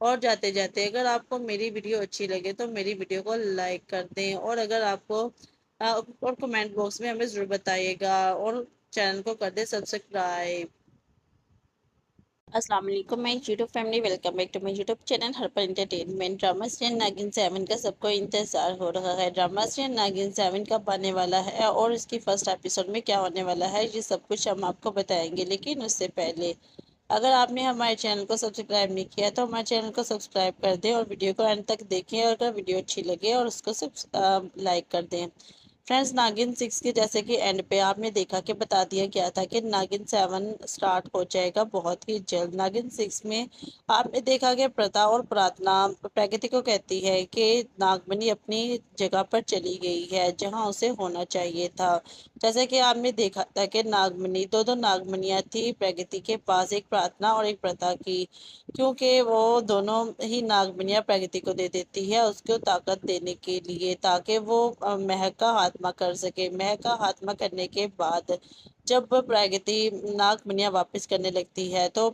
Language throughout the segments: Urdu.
اور جاتے جاتے اگر آپ کو میری ویڈیو اچھی لگے تو میری ویڈیو کو لائک کر دیں، اور اگر آپ کو اور کمنٹ باکس میں ہمیں ضرور بتائیے گا، اور چینل کو کر دیں سبسکرائب۔ السلام علیکم، میں YouTube family, welcome back to my YouTube channel Harpal entertainment. Drama serial Naagin 7 کا سب کو انتظار ہو رہا ہے۔ ڈرامہ سیریل ناگن 7 کب آنے والا ہے اور اس کی فرسٹ ایپیسوڈ میں کیا ہونے والا ہے، یہ سب کچھ ہم آپ کو بتائیں گے، لیکن اس سے پہلے اگر آپ نے ہمارے چینل کو سبسکرائب نہیں کیا تو ہمارے چینل کو سبسکرائب کر دیں، اور ویڈیو کو اینڈ تک دیکھیں، اور اگر ویڈیو اچھی لگے اور اس کو لائک کر دیں۔ فرینڈز، ناگن 6 کے جیسے کہ اینڈ پہ آپ نے دیکھا کہ بتا دیا گیا تھا کہ ناگن 7 سٹارٹ ہو جائے گا بہت ہی جلد۔ ناگن 6 میں آپ نے دیکھا کہ پرتا اور پراتنا پرگتی کو کہتی ہے کہ ناگمنی اپنی جگہ پر چلی گئی ہے جہاں اسے ہونا چاہیے تھا۔ جیسے کہ آپ نے دیکھا تھا کہ ناگمنی دو ناگمنیاں تھی پرگتی کے پاس، ایک پراتنا اور ایک پرتا کی، کیونکہ وہ دونوں ہی ناگمنیاں پرگتی کو دے دیتی ہے اس کو طاقت دینے کے لیے، تاکہ وہ مہک کا خاتمہ کر سکے۔ مہک کا خاتمہ کرنے کے بعد جب پرگتی ناگمنیاں واپس کرنے لگتی ہے تو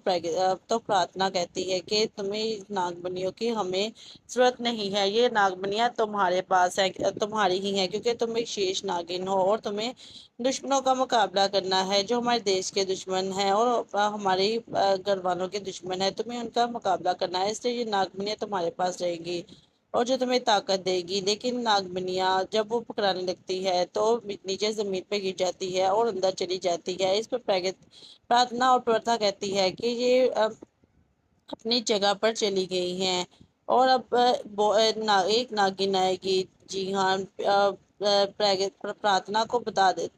پراتنا کہتی ہے کہ تمہیں ناگمنیوں کی ہمیں ضرورت نہیں ہے، یہ ناگمنیاں تمہارے پاس ہے، تمہاری ہی ہیں، کیونکہ تم ایک شیش ناگن ہو اور تمہیں دشمنوں کا مقابلہ کرنا ہے جو ہمارے دیش کے دشمن ہیں اور ہماری گھر والوں کے دشمن ہیں، تمہیں ان کا مقابلہ کرنا ہے، اس لیے یہ ناگمنیاں تمہارے پاس رہیں گی اور جو تمہیں طاقت دے گی۔ لیکن ناگمنیاں جب وہ پکڑانے لگتی ہے تو نیچے زمین پہ گر جاتی ہے اور اندر چلی جاتی ہے۔ اس پر پراتنا اور پرتھا کہتی ہے کہ یہ اپنی جگہ پر چلی گئی ہیں اور اب ایک ناگن آئے گی۔ جی ہاں،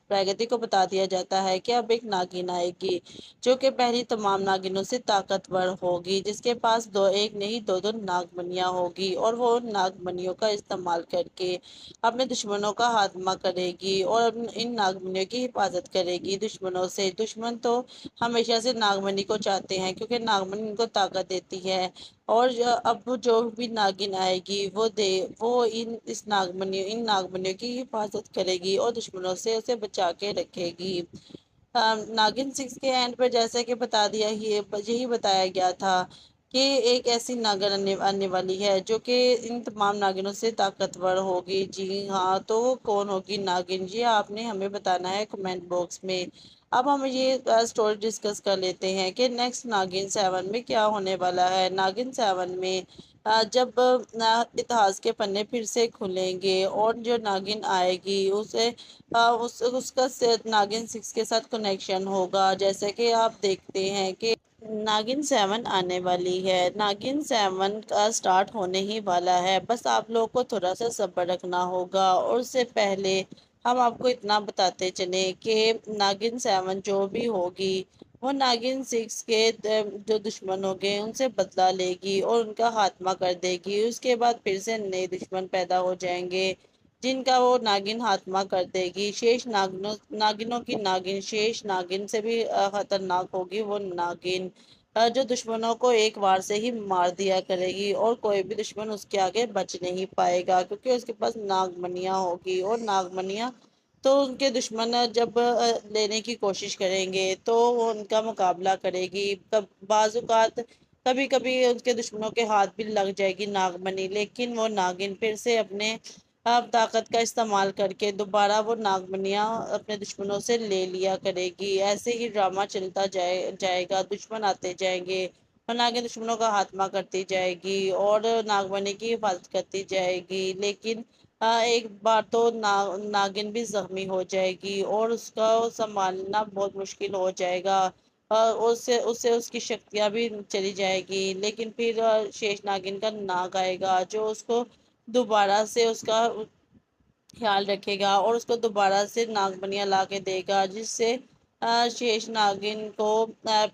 پرگتی کو بتا دیا جاتا ہے کہ اب ایک ناگن آئے گی جو کہ پہلی تمام ناگنوں سے طاقتور ہوگی، جس کے پاس ایک نہیں دو ناگمنیاں ہوگی، اور وہ ناگمنیوں کا استعمال کر کے اپنے دشمنوں کا خاتمہ کرے گی اور ان ناگمنیوں کی حفاظت کرے گی دشمنوں سے۔ دشمن تو ہمیشہ سے ناگمنی کو چاہتے ہیں کیونکہ ناگمنی ان کو طاقت دیتی ہے، اور اب جو بھی ناگن آئے گی وہ ان ناگمنیوں کی حفاظت کرے گی اور دشمنوں سے اسے بچا کے رکھے گی۔ ناگن 6 کے اینڈ پر جیسے کہ بتا دیا یہی بتایا گیا تھا کہ ایک ایسی ناگن آنے والی ہے جو کہ ان تمام ناگنوں سے طاقتور ہوگی۔ جی ہاں، تو وہ کون ہوگی ناگن، جی آپ نے ہمیں بتانا ہے کمنٹ باکس میں۔ اب ہم یہ سٹوری ڈسکس کر لیتے ہیں کہ نیکسٹ ناگن 7 میں کیا ہونے والا ہے۔ ناگن 7 میں جب اتہاس کے پنے پھر سے کھلیں گے اور جو ناگن آئے گی اس کا ناگن 6 کے ساتھ کنیکشن ہوگا، جیسے کہ آپ دیکھتے ہیں کہ ناگن 7 آنے والی ہے۔ ناگن 7 کا سٹارٹ ہونے ہی والا ہے، بس آپ لوگوں کو تھوڑا سا صبر رکھنا ہوگا، اور اس سے پہلے ہم آپ کو اتنا بتاتے چلیں کہ ناگن 7 جو بھی ہوگی وہ ناگن 6 کے جو دشمن ہوگے ان سے بدلہ لے گی اور ان کا خاتمہ کر دے گی۔ اس کے بعد پھر سے نئے دشمن پیدا ہو جائیں گے جن کا وہ ناگن خاتمہ کر دے گی۔ شیش ناگنوں کی ناگن شیش ناگن سے بھی خطرناک ہوگی وہ ناگن، جو دشمنوں کو ایک وار سے ہی مار دیا کرے گی اور کوئی بھی دشمن اس کے آگے بچ نہیں پائے گا، کیونکہ اس کے پاس ناگمنیاں ہوگی، اور ناگمنیاں تو ان کے دشمن جب لینے کی کوشش کریں گے تو وہ ان کا مقابلہ کرے گی۔ بعض اوقات کبھی کبھی ان کے دشمنوں کے ہاتھ بھی لگ جائے گی ناگمنی، لیکن وہ ناگن پھر سے اپنے طاقت کا استعمال کر کے دوبارہ وہ ناگمنیاں اپنے دشمنوں سے لے لیا کرے گی۔ ایسے ہی ڈرامہ چلتا جائے گا، دشمن آتے جائیں گے اور ناگن دشمنوں کا خاتمہ کرتی جائے گی اور ناگمنی کی حفاظت کرتی جائے گی، لیکن ایک بار تو ناگن بھی زخمی ہو جائے گی اور اس کا سنبھالنا بہت مشکل ہو جائے گا، اس سے اس کی شکتیاں بھی چلی جائے گی۔ لیکن پھر شیش ناگن کا ناگ آئے گا جو اس کو دوبارہ سے اس کا خیال رکھے گا اور اس کو دوبارہ سے ناگمنیاں لا کے دے گا، جس سے شیش ناگن کو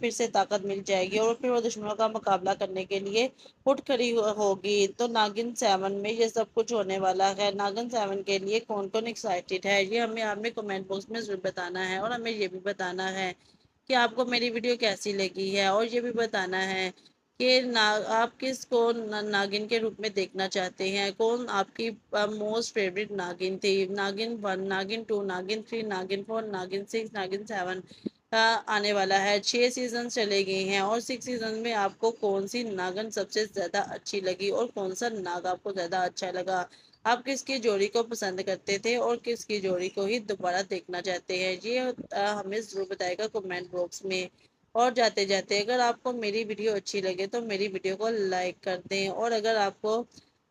پھر سے طاقت مل جائے گی اور پھر وہ دشمنوں کا مقابلہ کرنے کے لیے اٹھ کھڑی ہوگی۔ تو ناگن 7 میں یہ سب کچھ ہونے والا ہے۔ ناگن 7 کے لیے کون کون ایکسائٹیڈ ہے یہ ہمیں آپ نے کمنٹ باکس میں ضرور بتانا ہے، اور ہمیں یہ بھی بتانا ہے کہ آپ کو میری ویڈیو کیسی لگی ہے، اور یہ بھی بتانا ہے کہ آپ کس کو ناگن کے روپ میں دیکھنا چاہتے ہیں، کون آپ کی موسٹ فیوریٹ ناگن تھی۔ ناگن 1، ناگن 2، ناگن 3، ناگن 4، ناگن 6، ناگن 7، آنے والا ہے۔ 6 سیزن چلے گئے ہیں اور 6 سیزن میں آپ کو کون سی ناگن سب سے زیادہ اچھی لگی اور کون سا ناگ آپ کو زیادہ اچھا لگا؟ آپ کس کی جوڑی کو پسند کرتے تھے اور کس کی جوڑی کو ہی دوبارہ دیکھنا چاہتے ہیں؟ یہ ہمیں ضرور بتائے گا کمنٹ باکس میں۔ اور جاتے جاتے اگر آپ کو میری ویڈیو اچھی لگے تو میری ویڈیو کو لائک کر دیں، اور اگر آپ کو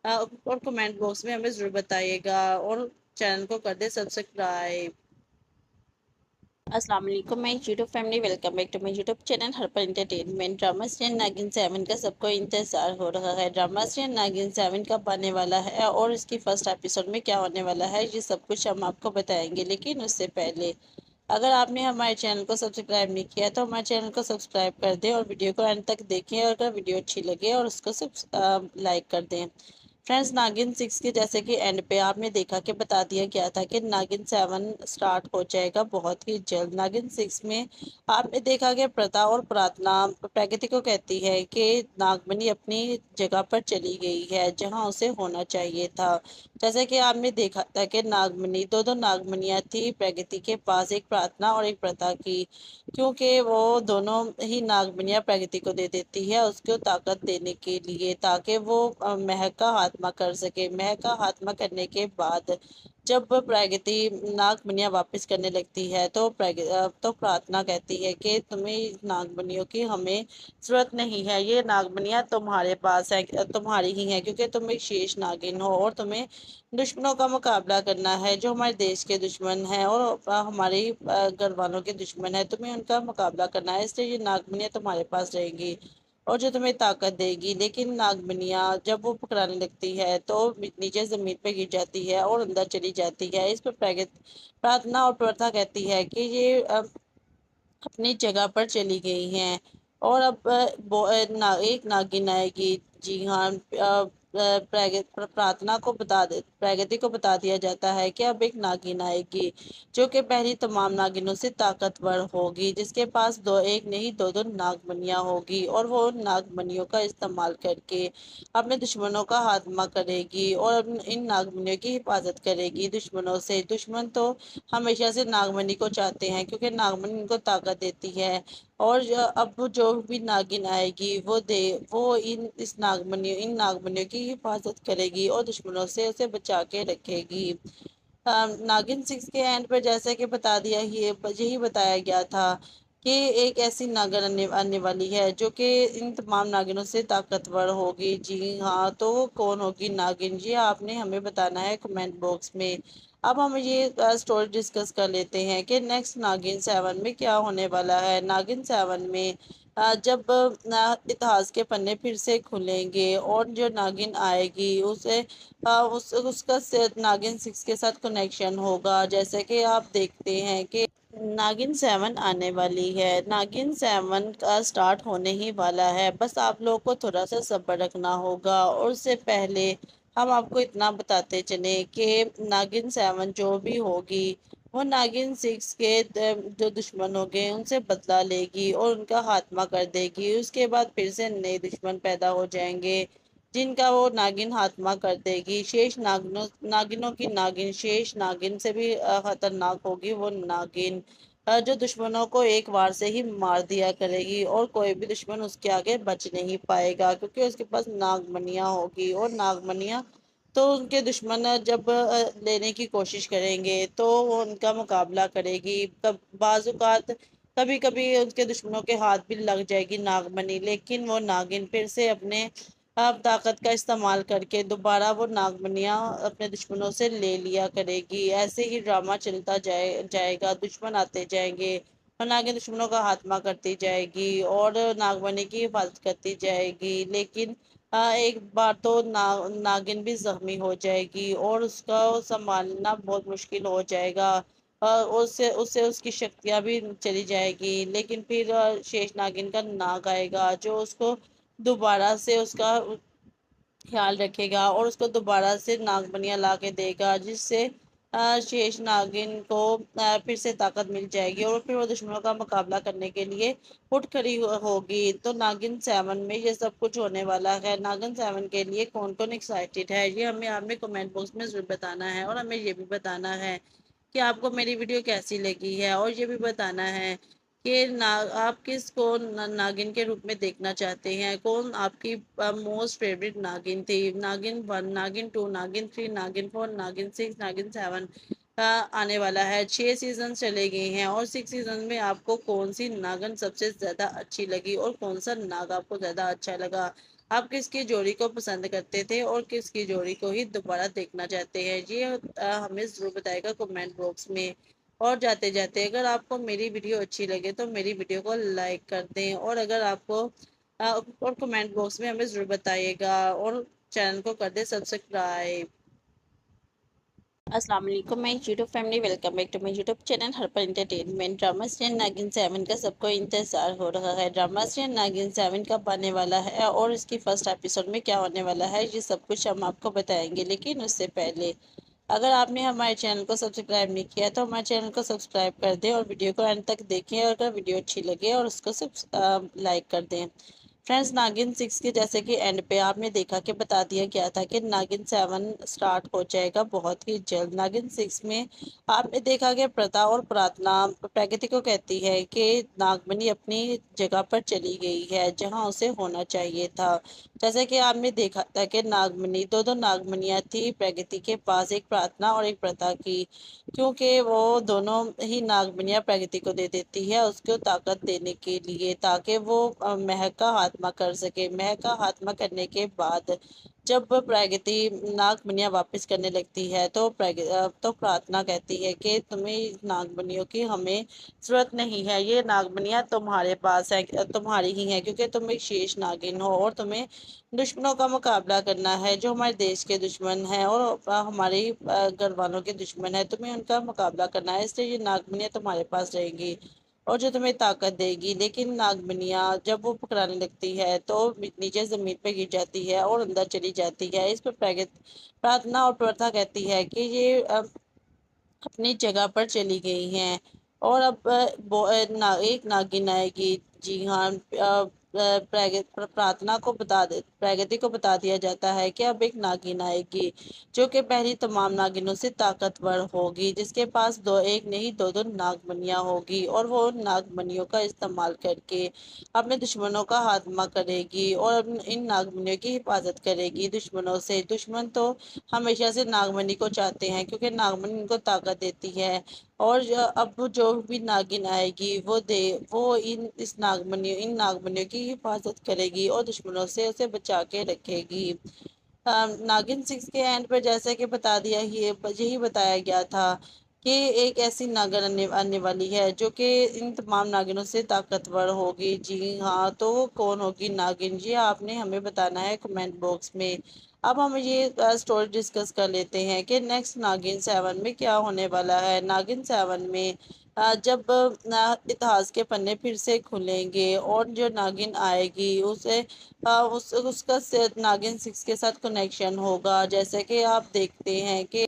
اور کمنٹ باکس میں ہمیں ضرور بتائیے گا، اور چینل کو کر دیں سبسکرائب۔ السلام علیکم، میں YouTube family, welcome back to my YouTube channel Harpal entertainment. Drama serial Naagin 7 کا سب کو انتظار ہو رہا ہے۔ ڈرامہ سیریل ناگن 7 کب آنے والا ہے اور اس کی فرسٹ ایپیسوڈ میں کیا ہونے والا ہے، یہ سب کچھ ہم آپ کو بتائیں گے، لیکن اس سے پہلے اگر آپ نے ہمارے چینل کو سبسکرائب نہیں کیا تو ہمارے چینل کو سبسکرائب کر دیں اور ویڈیو کو اینڈ تک دیکھیں، اور اگر ویڈیو اچھی لگے اور اس کو لائک کر دیں۔ فرینڈز، ناگن 6 کے جیسے کہ اینڈ پہ آپ نے دیکھا کہ بتا دیا گیا تھا کہ ناگن 7 سٹارٹ ہو جائے گا بہت ہی جلد۔ ناگن 6 میں آپ نے دیکھا کہ پرتا اور پراتنا پرگتی کو کہتی ہے کہ ناگمنی اپنی جگہ پر چلی گئی ہے جہاں اسے ہونا چاہیے تھا۔ جیسے کہ آپ نے دیکھا تھا کہ ناگمنی دو ناگمنیاں تھی پرگتی کے پاس، ایک پراتنا اور ایک پرتا کی، کیونکہ وہ دونوں ہی ناگمنیاں پرگتی کو دے دیتی ہے اس کو طاقت دینے کے لیے، تاکہ وہ مہک کا خاتمہ کر سکے۔ مہک کا خاتمہ کرنے کے بعد جب پرگتی ناگمنیاں واپس کرنے لگتی ہے تو پراتنا کہتی ہے کہ تمہیں ناگمنیوں کی ہمیں ضرورت نہیں ہے، یہ ناگمنیاں تمہارے پاس ہے، تمہاری ہی ہیں، کیونکہ تم ایک شیش ناگن ہو اور تمہیں دشمنوں کا مقابلہ کرنا ہے جو ہمارے دیش کے دشمن ہیں اور ہمارے گھر والوں کے دشمن ہیں، تمہیں ان کا مقابلہ کرنا ہے، اس لیے یہ ناگمنیاں تمہارے پاس رہیں گی اور جو تمہیں طاقت دے گی۔ لیکن ناگمنیاں جب وہ پکڑانے لگتی ہے تو نیچے زمین پہ گر جاتی ہے اور اندر چلی جاتی ہے۔ اس پہ پراتنا اور پرتھا کہتی ہے کہ یہ اپنی جگہ پر چلی گئی ہیں اور اب ایک ناگن آئے گی۔ جی ہاں، پراتنا کو پرگتی کو بتا دیا جاتا ہے کہ اب ایک ناگن آئے گی جو کہ پہلی تمام ناگنوں سے طاقتور ہوگی، جس کے پاس ایک نہیں دو ناگمنیاں ہوگی، اور وہ ناگمنیوں کا استعمال کر کے اپنے دشمنوں کا خاتمہ کرے گی اور ان ناگمنیوں کی حفاظت کرے گی دشمنوں سے۔ دشمن تو ہمیشہ سے ناگمنی کو چاہتے ہیں کیونکہ ناگمنی ان کو طاقت دیتی ہے، اور اب جو بھی ناگن آئے گی وہ ان ناگمنیوں کی حفاظت کرے گی اور دشمنوں سے اسے بچا کے رکھے گی۔ ناگن 6 کے اینڈ پر جیسا کہ بتا دیا یہی بتایا گیا تھا کہ ایک ایسی ناگن آنے والی ہے جو کہ ان تمام ناگنوں سے طاقتور ہوگی۔ جی ہاں، تو وہ کون ہوگی ناگن، یہ آپ نے ہمیں بتانا ہے کمنٹ باکس میں۔ اب ہم یہ سٹوری ڈسکس کر لیتے ہیں کہ نیکسٹ ناگن 7 میں کیا ہونے والا ہے۔ ناگن 7 میں جب اتہاس کے پنے پھر سے کھلیں گے اور جو ناگن آئے گی اس کا ناگن 6 کے ساتھ کنیکشن ہوگا، جیسے کہ آپ دیکھتے ہیں کہ ناگن 7 آنے والی ہے۔ ناگن 7 کا سٹارٹ ہونے ہی والا ہے، بس آپ لوگ کو تھوڑا سا صبر رکھنا ہوگا۔ اور اس سے پہلے ہم آپ کو اتنا بتاتے چلیں کہ ناگن 7 جو بھی ہوگی وہ ناگن 6 کے جو دشمن ہوگے ان سے بدلہ لے گی اور ان کا خاتمہ کر دے گی۔ اس کے بعد پھر سے نئے دشمن پیدا ہو جائیں گے جن کا وہ ناگن خاتمہ کر دے گی۔ شیش ناگنوں کی ناگن شیش ناگن سے بھی خطرناک ہوگی وہ ناگن، جو دشمنوں کو ایک وار سے ہی مار دیا کرے گی اور کوئی بھی دشمن اس کے آگے بچ نہیں پائے گا، کیونکہ اس کے پاس ناگمنیاں ہوگی، اور ناگمنیاں تو ان کے دشمن جب لینے کی کوشش کریں گے تو وہ ان کا مقابلہ کرے گی۔ بعض اوقات کبھی کبھی ان کے دشمنوں کے ہاتھ بھی لگ جائے گی ناگمنی، لیکن وہ ناگن پھر سے اپنے طاقت کا استعمال کر کے دوبارہ وہ ناگمنیاں اپنے دشمنوں سے لے لیا کرے گی۔ ایسے ہی ڈرامہ چلتا جائے گا، دشمن آتے جائیں گے اور ناگن دشمنوں کا خاتمہ کرتی جائے گی اور ناگمنی کی حفاظت کرتی جائے گی، لیکن ایک بار تو ناگن بھی زخمی ہو جائے گی اور اس کا سنبھالنا بہت مشکل ہو جائے گا، اس کی شکتیاں بھی چلی جائے گی۔ لیکن پھر شیش ناگن کا ناگ آئے گا جو اس کو دوبارہ سے اس کا خیال رکھے گا اور اس کو دوبارہ سے ناگمنیاں لا کے دے گا، جس سے شیش ناگن کو پھر سے طاقت مل جائے گی اور پھر وہ دشمنوں کا مقابلہ کرنے کے لیے اٹھ کھڑی ہوگی۔ تو ناگن 7 میں یہ سب کچھ ہونے والا ہے۔ ناگن 7 کے لیے کون کون ایکسائٹیڈ ہے یہ ہمیں آپ نے کمنٹ باکس میں ضرور بتانا ہے، اور ہمیں یہ بھی بتانا ہے کہ آپ کو میری ویڈیو کیسی لگی ہے، اور یہ بھی بتانا ہے کہ آپ کس کو ناگن کے روپ میں دیکھنا چاہتے ہیں، کون آپ کی موسٹ فیوریٹ ناگن تھی، ناگن 1، ناگن 2، ناگن 3، ناگن 4، ناگن 6، ناگن 7 آنے والا ہے۔ 6 سیزن چلے گئے ہیں اور 6 سیزن میں آپ کو کون سی ناگن سب سے زیادہ اچھی لگی اور کون سا ناگ آپ کو زیادہ اچھا لگا؟ آپ کس کی جوڑی کو پسند کرتے تھے اور کس کی جوڑی کو ہی دوبارہ دیکھنا چاہتے ہیں؟ یہ ہمیں ضرور بتائے گا کمنٹ باکس میں۔ اور جاتے جاتے اگر آپ کو میری ویڈیو اچھی لگے تو میری ویڈیو کو لائک کر دیں، اور اگر آپ کو اور کمنٹ باکس میں ہمیں ضرور بتائیے گا، اور چینل کو کر دیں سبسکرائب۔ السلام علیکم، میں YouTube family, welcome back to my YouTube channel Harpal entertainment. Drama serial Naagin 7 کا سب کو انتظار ہو رہا ہے۔ ڈرامہ سیریل ناگن 7 کب آنے والا ہے اور اس کی فرسٹ ایپیسوڈ میں کیا ہونے والا ہے، یہ سب کچھ ہم آپ کو بتائیں گے، لیکن اس سے پہلے اگر آپ نے ہمارے چینل کو سبسکرائب نہیں کیا تو ہمارے چینل کو سبسکرائب کر دیں اور ویڈیو کو اینڈ تک دیکھیں، اور اگر ویڈیو اچھی لگے اور اس کو لائک کر دیں۔ فرینڈز، ناگن 6 کے جیسے کہ اینڈ پہ آپ نے دیکھا کہ بتا دیا گیا تھا کہ ناگن 7 سٹارٹ ہو جائے گا بہت ہی جلد۔ ناگن 6 میں آپ نے دیکھا کہ پرتا اور پراتنا پرگتی کو کہتی ہے کہ ناگمنی اپنی جگہ پر چلی گئی ہے جہاں اسے ہونا چاہیے تھا۔ جیسے کہ آپ نے دیکھا تھا کہ ناگمنی دو ناگمنیاں تھی پرگتی کے پاس، ایک پراتنا اور ایک پرتا کی، کیونکہ وہ دونوں ہی ناگمنیاں پرگتی کو دے دیتی ہے اس کو طاقت دینے کے لیے، تاکہ وہ مہک کا خاتمہ کر سکے۔ مہک کا خاتمہ کرنے کے بعد جب پرگتی ناگمنیاں واپس کرنے لگتی ہے تو پراتنا کہتی ہے کہ تمہیں ناگمنیوں کی ہمیں ضرورت نہیں ہے، یہ ناگمنیاں تمہارے پاس ہے، تمہاری ہی ہیں، کیونکہ تم ایک شیش ناگن ہو اور تمہیں دشمنوں کا مقابلہ کرنا ہے جو ہمارے دیش کے دشمن ہیں اور ہمارے گھر والوں کے دشمن ہیں، تمہیں ان کا مقابلہ کرنا ہے، اس لیے یہ ناگمنیاں تمہارے پاس رہیں گی اور جو تمہیں طاقت دے گی۔ لیکن ناگمنیاں جب وہ پکڑانے لگتی ہے تو نیچے زمین پہ گر جاتی ہے اور اندر چلی جاتی ہے۔ اس پہ پراتنا اور پرتھا کہتی ہے کہ یہ اپنی جگہ پر چلی گئی ہیں اور اب ایک ناگن آئے گی۔ جی ہاں، پراتنا کو پرگتی کو بتا دیا جاتا ہے کہ اب ایک ناگن آئے گی جو کہ پہلی تمام ناگنوں سے طاقتور ہوگی، جس کے پاس ایک نہیں دو ناگمنیاں ہوگی، اور وہ ناگمنیوں کا استعمال کر کے اپنے دشمنوں کا خاتمہ کرے گی اور ان ناگمنیوں کی حفاظت کرے گی دشمنوں سے۔ دشمن تو ہمیشہ سے ناگمنی کو چاہتے ہیں کیونکہ ناگمنی ان کو طاقت دیتی ہے، اور اب جو بھی ناگن آئے گی وہ ان ناگمنیوں کی حفاظت کرے گی اور دشمنوں سے اسے بچا کے رکھے گی۔ ناگن 6 کے اینڈ پر جیسا کہ بتا دیا یہی بتایا گیا تھا کہ ایک ایسی ناگن آنے والی ہے جو کہ ان تمام ناگنوں سے طاقتور ہوگی۔ جی ہاں، تو وہ کون ہوگی ناگن، یہ آپ نے ہمیں بتانا ہے کمنٹ باکس میں۔ اب ہم یہ سٹوری ڈسکس کر لیتے ہیں کہ نیکسٹ ناگن 7 میں کیا ہونے والا ہے۔ ناگن 7 میں جب اتہاس کے پنے پھر سے کھلیں گے اور جو ناگن آئے گی اس کا ناگن 6 کے ساتھ کنیکشن ہوگا، جیسے کہ آپ دیکھتے ہیں کہ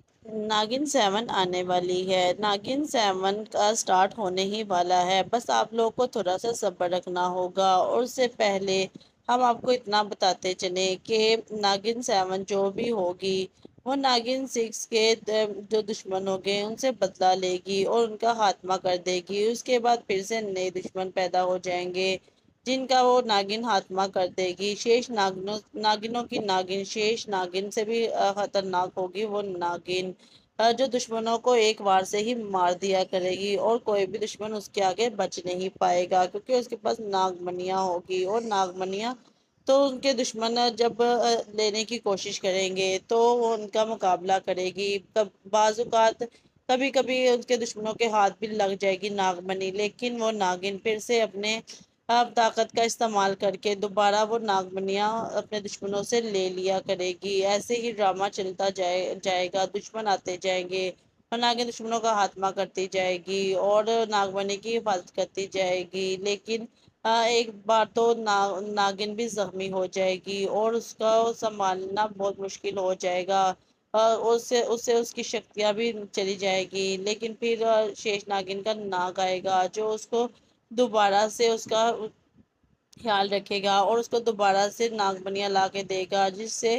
ناگن 7 آنے والی ہے۔ ناگن 7 کا سٹارٹ ہونے ہی والا ہے، بس آپ لوگ کو تھوڑا سا صبر رکھنا ہوگا۔ اور اس سے پہلے ہم آپ کو اتنا بتاتے چلیں کہ ناگن 7 جو بھی ہوگی وہ ناگن 6 کے جو دشمن ہوں گے ان سے بدلہ لے گی اور ان کا خاتمہ کر دے گی۔ اس کے بعد پھر سے نئے دشمن پیدا ہو جائیں گے جن کا وہ ناگن خاتمہ کر دے گی۔ شیش ناگنوں کی ناگن شیش ناگن سے بھی خطرناک ہوگی وہ ناگن، جو دشمنوں کو ایک وار سے ہی مار دیا کرے گی اور کوئی بھی دشمن اس کے آگے بچ نہیں پائے گا، کیونکہ اس کے پاس ناگمنیاں ہوگی، اور ناگمنیاں تو ان کے دشمن جب لینے کی کوشش کریں گے تو وہ ان کا مقابلہ کرے گی۔ بعض اوقات کبھی کبھی ان کے دشمنوں کے ہاتھ بھی لگ جائے گی ناگمنی، لیکن وہ ناگن پھر سے اپنے طاقت کا استعمال کر کے دوبارہ وہ ناگمنیاں اپنے دشمنوں سے لے لیا کرے گی۔ ایسے ہی ڈرامہ چلتا جائے گا، دشمن آتے جائیں گے اور ناگن دشمنوں کا خاتمہ کرتی جائے گی اور ناگمنی کی حفاظت کرتی جائے گی، لیکن ایک بار تو ناگن بھی زخمی ہو جائے گی اور اس کا سنبھالنا بہت مشکل ہو جائے گا، اس کی شکتیاں بھی چلی جائے گی۔ لیکن پھر شیش ناگن کا ناگ آئے گا جو اس کو دوبارہ سے اس کا خیال رکھے گا اور اس کو دوبارہ سے ناگمنیاں لا کے دے گا، جس سے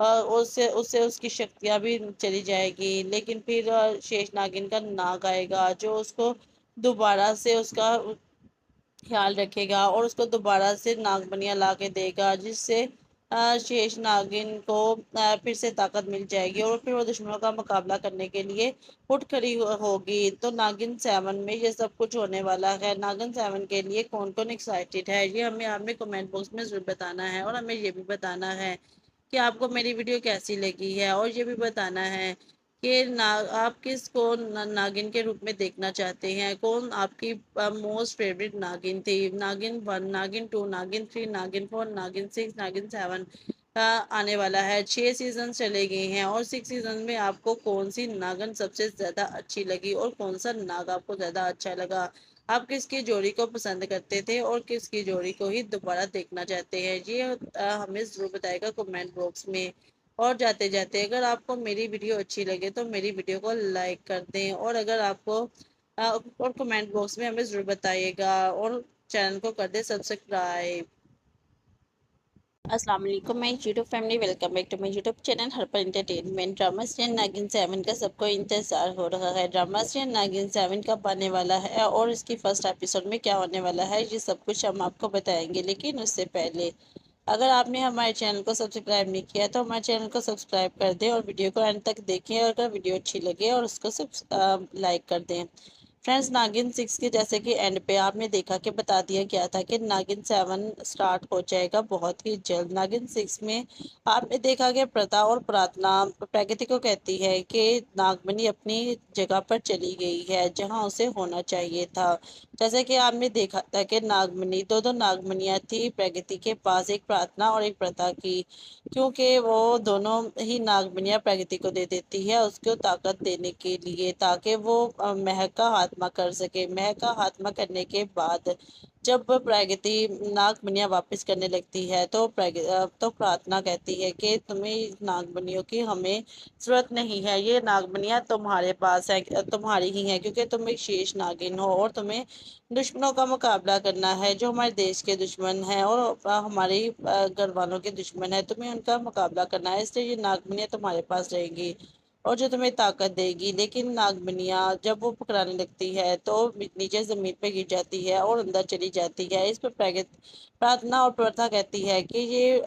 اس کی شکتیاں بھی چلی جائے گی، لیکن پھر شیش ناگن کا ناگ آئے گا جو اس کو دوبارہ سے اس کا خیال رکھے گا اور اس کو دوبارہ سے ناگ منیا لا کے دے گا، جس سے شیش ناگن کو پھر سے طاقت مل جائے گی اور پھر وہ دشمنوں کا مقابلہ کرنے کے لیے اٹھ کھڑی ہوگی۔ تو ناگن 7 میں یہ سب کچھ ہونے والا ہے۔ ناگن 7 کے لیے کون کون ایکسائٹیڈ ہے، یہ ہمیں آپ نے کمنٹ باکس میں ضرور بتانا ہے، اور ہمیں یہ بھی بتانا ہے کہ آپ کو میری ویڈیو کیسی لگی ہے، اور یہ بھی بتانا ہے کہ آپ کس کو ناگن کے روپ میں دیکھنا چاہتے ہیں، کون آپ کی موسٹ فیوریٹ ناگن تھی۔ ناگن 1، ناگن 2، ناگن 3، ناگن 4، ناگن 6، ناگن 7 آنے والا ہے۔ 6 سیزن چلے گئے ہیں، اور 6 سیزن میں آپ کو کون سی ناگن سب سے زیادہ اچھی لگی اور کون سا ناگ آپ کو زیادہ اچھا لگا، آپ کس کی جوڑی کو پسند کرتے تھے اور کس کی جوڑی کو ہی دوبارہ دیکھنا چاہتے ہیں، یہ ہمیں ضرور بتائے گا کمنٹ باکس میں۔ اور جاتے جاتے اگر آپ کو میری ویڈیو اچھی لگے تو میری ویڈیو کو لائک کر دیں، اور اگر آپ کو اور کمنٹ باکس میں ہمیں ضرور بتائیے گا، اور چینل کو کر دیں سبسکرائب۔ السلام علیکم، میں YouTube family, welcome back to my YouTube channel Harpal entertainment. Drama serial Naagin 7 کا سب کو انتظار ہو رہا ہے۔ ڈرامہ سیریل ناگن 7 کب آنے والا ہے اور اس کی فرسٹ ایپیسوڈ میں کیا ہونے والا ہے، یہ سب کچھ ہم آپ کو بتائیں گے، لیکن اس سے پہلے اگر آپ نے ہمارے چینل کو سبسکرائب نہیں کیا تو ہمارے چینل کو سبسکرائب کر دیں اور ویڈیو کو اینڈ تک دیکھیں، اور اگر ویڈیو اچھی لگے اور اس کو لائک کر دیں۔ فرینڈز، ناگن 6 کے جیسے کہ اینڈ پہ آپ نے دیکھا کہ بتا دیا گیا تھا کہ ناگن 7 سٹارٹ ہو جائے گا بہت ہی جلد۔ ناگن 6 میں آپ نے دیکھا کہ پرتا اور پراتنا پرگتی کو کہتی ہے کہ ناگمنی اپنی جگہ پر چلی گئی ہے جہاں اسے ہونا چاہیے تھا۔ جیسے کہ آپ نے دیکھا تھا کہ ناگمنی دو ناگمنیاں تھی پرگتی کے پاس، ایک پراتنا اور ایک پرتا کی، کیونکہ وہ دونوں ہی ناگمنیاں پرگتی کو دے دیتی ہے اس کو طاقت دینے کے لیے، تاکہ وہ مہک کا خاتمہ کر سکے۔ مہک کا خاتمہ کرنے کے بعد جب پرگتی ناگ منیاں واپس کرنے لگتی ہے تو پراتنا کہتی ہے کہ تمہیں ناگ منیوں کی ہمیں ضرورت نہیں ہے، یہ ناگ منیاں تمہارے پاس ہے، تمہاری ہی ہے، کیونکہ تم ایک شیش ناگن ہو اور تمہیں دشمنوں کا مقابلہ کرنا ہے جو ہمارے دیش کے دشمن ہیں اور ہمارے گھر والوں کے دشمن ہیں، تمہیں ان کا مقابلہ کرنا ہے، اس لیے یہ ناگ منیاں تمہارے پاس رہیں گی اور جو تمہیں طاقت دے گی۔ لیکن ناگ منیاں جب وہ پکڑانے لگتی ہے تو نیچے زمین پہ گر جاتی ہے اور اندر چلی جاتی ہے۔ اس پہ پراتنا اور پرتھا کہتی ہے کہ یہ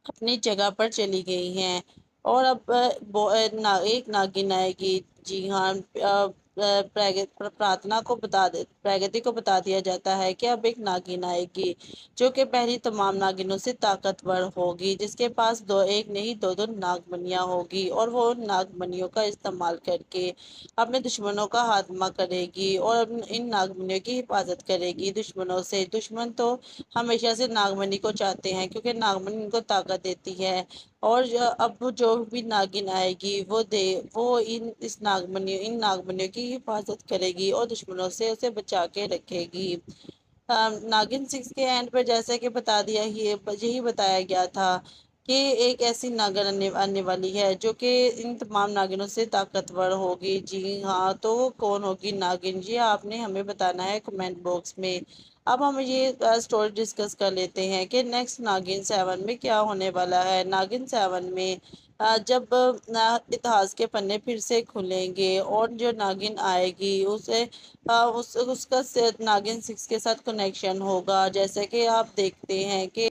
اپنی جگہ پر چلی گئی ہیں اور اب ایک ناگن آئے گی۔ جی ہاں، پراتنا کو پرگتی کو بتا دیا جاتا ہے کہ اب ایک ناگن آئے گی جو کہ پہلی تمام ناگنوں سے طاقتور ہوگی، جس کے پاس ایک نہیں دو ناگ منیاں ہوگی، اور وہ ناگ منیوں کا استعمال کر کے اپنے دشمنوں کا خاتمہ کرے گی اور ان ناگ منیوں کی حفاظت کرے گی دشمنوں سے۔ دشمن تو ہمیشہ سے ناگ منی کو چاہتے ہیں کیونکہ ناگ منی ان کو طاقت دیتی ہے، اور اب جو بھی ناگن آئے گی وہ ان ناگ منیوں کی حفاظت کرے گی اور دشمنوں سے اسے بچا کے رکھے گی۔ ناگن 6 کے اینڈ پر جیسا کہ بتا دیا یہی بتایا گیا تھا کہ ایک ایسی ناگن آنے والی ہے جو کہ ان تمام ناگنوں سے طاقتور ہوگی۔ جی ہاں، تو وہ کون ہوگی ناگن، یہ آپ نے ہمیں بتانا ہے کمنٹ باکس میں۔ اب ہم یہ سٹوری ڈسکس کر لیتے ہیں کہ نیکسٹ ناگن 7 میں کیا ہونے والا ہے۔ ناگن 7 میں جب اتہاس کے پنے پھر سے کھلیں گے اور جو ناگن آئے گی اس کا ناگن 6 کے ساتھ کنیکشن ہوگا، جیسے کہ آپ دیکھتے ہیں کہ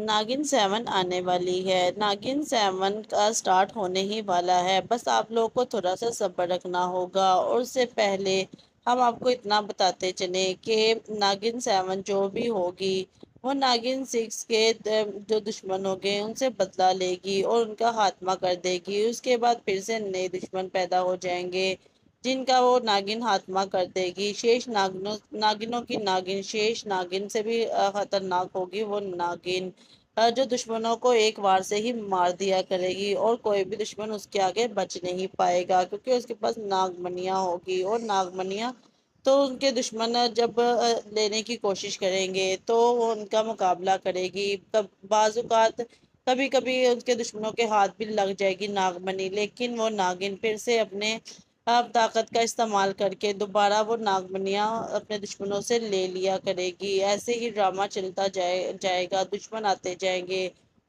ناگن 7 آنے والی ہے۔ ناگن 7 کا سٹارٹ ہونے ہی والا ہے، بس آپ لوگوں کو تھوڑا سا صبر رکھنا ہوگا۔ اور اس سے پہلے ہم آپ کو اتنا بتاتے چلیں کہ ناگن 7 جو بھی ہوگی وہ ناگن 6 کے جو دشمن ہوگے ان سے بدلہ لے گی اور ان کا خاتمہ کر دے گی۔ اس کے بعد پھر سے نئے دشمن پیدا ہو جائیں گے جن کا وہ ناگن خاتمہ کر دے گی۔ شیش ناگنوں کی ناگن شیش ناگن سے بھی خطرناک ہوگی وہ ناگن، جو دشمنوں کو ایک وار سے ہی مار دیا کرے گی اور کوئی بھی دشمن اس کے آگے بچ نہیں پائے گا، کیونکہ اس کے پاس ناگ منیاں ہوگی، اور ناگ منیاں تو ان کے دشمن جب لینے کی کوشش کریں گے تو وہ ان کا مقابلہ کرے گی۔ بعض اوقات کبھی کبھی ان کے دشمنوں کے ہاتھ بھی لگ جائے گی ناگ منی، لیکن وہ ناگن پھر سے اپنے طاقت کا استعمال کر کے دوبارہ وہ ناگ منیاں اپنے دشمنوں سے لے لیا کرے گی۔ ایسے ہی ڈرامہ چلتا جائے گا، دشمن آتے جائیں گے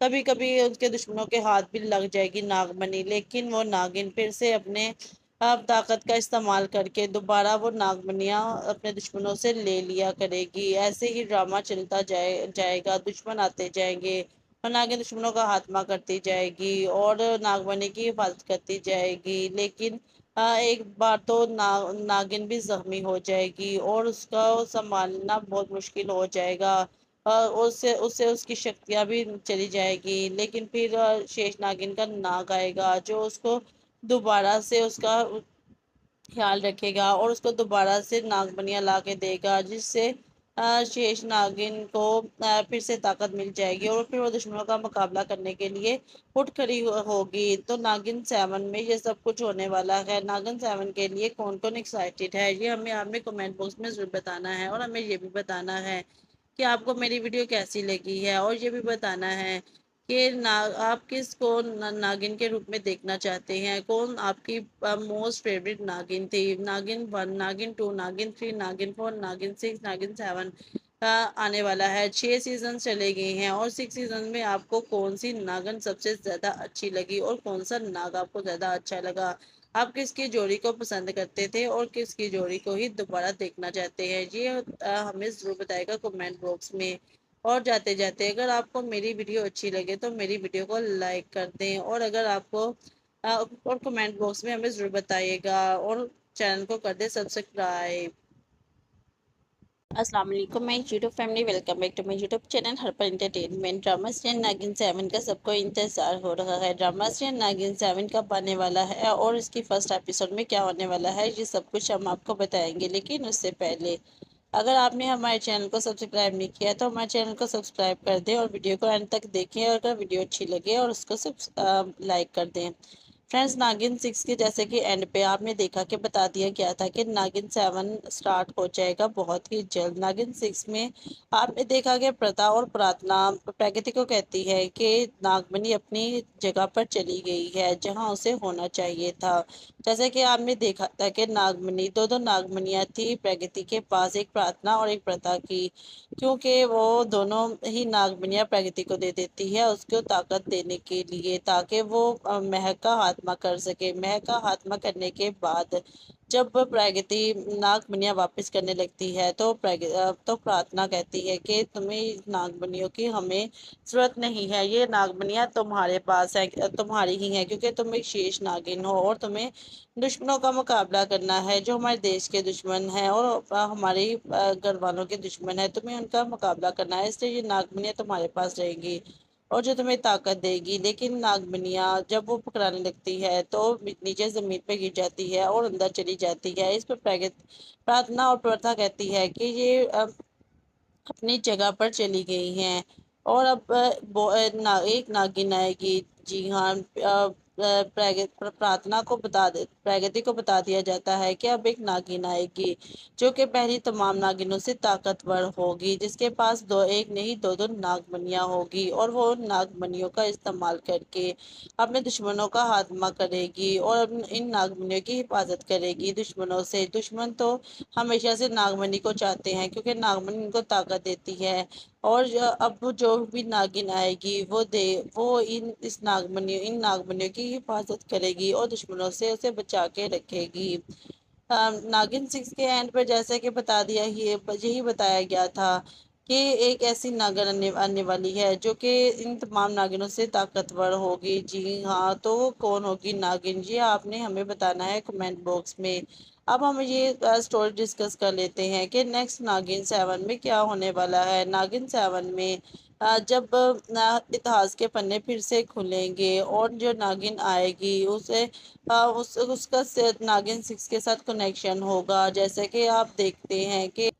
کبھی کبھی اس کے دشمنوں کے ہاتھ بھی لگ جائے گی ناگمنی، لیکن وہ ناگن پھر سے اپنے طاقت کا استعمال کر کے دوبارہ وہ ناگمنیاں اپنے دشمنوں سے لے لیا کرے گی۔ ایسے ہی ڈرامہ چلتا جائے گا، دشمن آتے جائیں گے اور ناگن دشمنوں کا خاتمہ کرتی جائے گی اور ناگمنی کی حفاظت کرتی جائے گی، لیکن ایک بار تو ناگن بھی زخمی ہو جائے گی اور اس کا سنبھالنا بہت مشکل ہو جائے گا، اس سے اس کی شکتیاں بھی چلی جائے گی، لیکن پھر شیش ناگن کا ناگ آئے گا جو اس کو دوبارہ سے اس کا خیال رکھے گا اور اس کو دوبارہ سے ناگمنیاں لا کے دے گا، جس سے شیش ناگن کو پھر سے طاقت مل جائے گی اور پھر وہ دشمنوں کا مقابلہ کرنے کے لیے اٹھ کھڑی ہوگی۔ تو ناگن 7 میں یہ سب کچھ ہونے والا ہے۔ ناگن 7 کے لیے کون کون ایکسائٹیڈ ہے یہ ہمیں آپ نے کمنٹ باکس میں ضرور بتانا ہے، اور ہمیں یہ بھی بتانا ہے کہ آپ کو میری ویڈیو کیسی لگی ہے، اور یہ بھی بتانا ہے کہ آپ کس کو ناگن کے روپ میں دیکھنا چاہتے ہیں، کون آپ کی موسٹ فیوریٹ ناگن تھی۔ ناگن 1، ناگن 2، ناگن 3، ناگن 4، ناگن 6، ناگن 7 آنے والا ہے۔ 6 سیزن چلے گئے ہیں اور 6 سیزن میں آپ کو کون سی ناگن سب سے زیادہ اچھی لگی اور کون سا ناگ آپ کو زیادہ اچھا لگا، آپ کس کی جوڑی کو پسند کرتے تھے اور کس کی جوڑی کو ہی دوبارہ دیکھنا چاہتے ہیں، یہ ہمیں ضرور بتائے گا کمنٹ باکس میں۔ اور جاتے جاتے اگر آپ کو میری ویڈیو اچھی لگے تو میری ویڈیو کو لائک کر دیں، اور اگر آپ کو اور کمنٹ باکس میں ہمیں ضرور بتائیے گا، اور چینل کو کر دیں سبسکرائب۔ السلام علیکم، میں YouTube family, welcome back to my YouTube channel Harpal entertainment. Drama serial Naagin 7 کا سب کو انتظار ہو رہا ہے۔ ڈرامہ سیریل ناگن 7 کب آنے والا ہے اور اس کی فرسٹ ایپیسوڈ میں کیا ہونے والا ہے، یہ سب کچھ ہم آپ کو بتائیں گے، لیکن اس سے پہلے اگر آپ نے ہمارے چینل کو سبسکرائب نہیں کیا تو ہمارے چینل کو سبسکرائب کر دیں اور ویڈیو کو اینڈ تک دیکھیں، اور اگر ویڈیو اچھی لگے اور اس کو لائک کر دیں۔ فرینڈز، ناگن 6 کے جیسے کہ اینڈ پہ آپ نے دیکھا کہ بتا دیا گیا تھا کہ ناگن 7 سٹارٹ ہو جائے گا بہت ہی جلد۔ ناگن 6 میں آپ نے دیکھا کہ پرتا اور پراتنا پرگتی کو کہتی ہے کہ ناگمنی اپنی جگہ پر چلی گئی ہے جہاں اسے ہونا چاہیے تھا۔ جیسے کہ آپ نے دیکھا تھا کہ ناگمنی دو ناگمنیاں تھی پرگتی کے پاس، ایک پراتنا اور ایک پرتا کی، کیونکہ وہ دونوں ہی ناگمنیاں پرگتی کو دے دیتی ہے اس کو طاقت دینے کے لیے، تاکہ وہ مہک کا خاتمہ کر سکے۔ مہک کا خاتمہ کرنے کے بعد جب پرگتی ناگمنیاں واپس کرنے لگتی ہے تو پراتنا کہتی ہے کہ تمہیں ناگمنیوں کی ہمیں ضرورت نہیں ہے، یہ ناگمنیاں تمہارے پاس ہے، تمہاری ہی ہیں، کیونکہ تم ایک شیش ناگن ہو اور تمہیں دشمنوں کا مقابلہ کرنا ہے جو ہمارے دیش کے دشمن ہیں اور ہمارے گھر والوں کے دشمن ہیں، تمہیں ان کا مقابلہ کرنا ہے، اس لیے یہ ناگمنیاں تمہارے پاس رہیں گی اور جو تمہیں طاقت دے گی۔ لیکن ناگمنیاں جب وہ پکڑانے لگتی ہے تو نیچے زمین پہ گر جاتی ہے اور اندر چلی جاتی ہے۔ اس پہ پراتنا اور پرتھا کہتی ہے کہ یہ اپنی جگہ پر چلی گئی ہیں اور اب ایک ناگن آئے گی۔ جی ہاں، پراتنا کو پرگتی کو بتا دیا جاتا ہے کہ اب ایک ناگن آئے گی جو کہ پہلی تمام ناگنوں سے طاقتور ہوگی، جس کے پاس ایک نہیں دو ناگمنیاں ہوگی، اور وہ ناگمنیوں کا استعمال کر کے اپنے دشمنوں کا خاتمہ کرے گی اور ان ناگمنیوں کی حفاظت کرے گی دشمنوں سے۔ دشمن تو ہمیشہ سے ناگمنی کو چاہتے ہیں کیونکہ ناگمنی ان کو طاقت دیتی ہے، اور اب جو بھی ناگن آئے گی وہ ان ناگمنیوں کی حفاظت کرے گی اور دشمنوں سے اسے بچا کے رکھے گی۔ ناگن 6 کے اینڈ پر جیسا کہ یہی بتایا گیا تھا کہ ایک ایسی ناگن آنے والی ہے جو کہ ان تمام ناگنوں سے طاقتور ہوگی۔ جی ہاں، تو وہ کون ہوگی ناگن، یہ آپ نے ہمیں بتانا ہے کمنٹ باکس میں۔ اب ہم یہ سٹوری ڈسکس کر لیتے ہیں کہ نیکسٹ ناگن 7 میں کیا ہونے والا ہے۔ ناگن 7 میں جب اتہاس کے پنے پھر سے کھلیں گے اور جو ناگن آئے گی اس کا ناگن 6 کے ساتھ کنیکشن ہوگا، جیسے کہ آپ دیکھتے ہیں کہ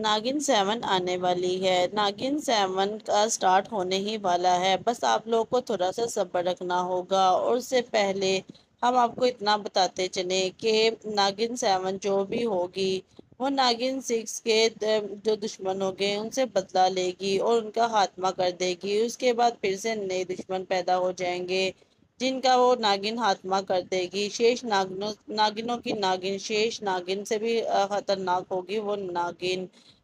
ناگن 7 آنے والی ہے۔ ناگن 7 کا سٹارٹ ہونے ہی والا ہے، بس آپ لوگ کو تھوڑا سا صبر رکھنا ہوگا، اور اس سے پہلے ہم آپ کو اتنا بتاتے چلیں کہ ناگن 7 جو بھی ہوگی وہ ناگن 6 کے جو دشمن ہوگے ان سے بدلہ لے گی اور ان کا خاتمہ کر دے گی۔ اس کے بعد پھر سے نئے دشمن پیدا ہو جائیں گے جن کا وہ ناگن خاتمہ کر دے گی۔ شیش ناگنوں کی ناگن شیش ناگن سے بھی خطرناک ہوگی وہ ناگن،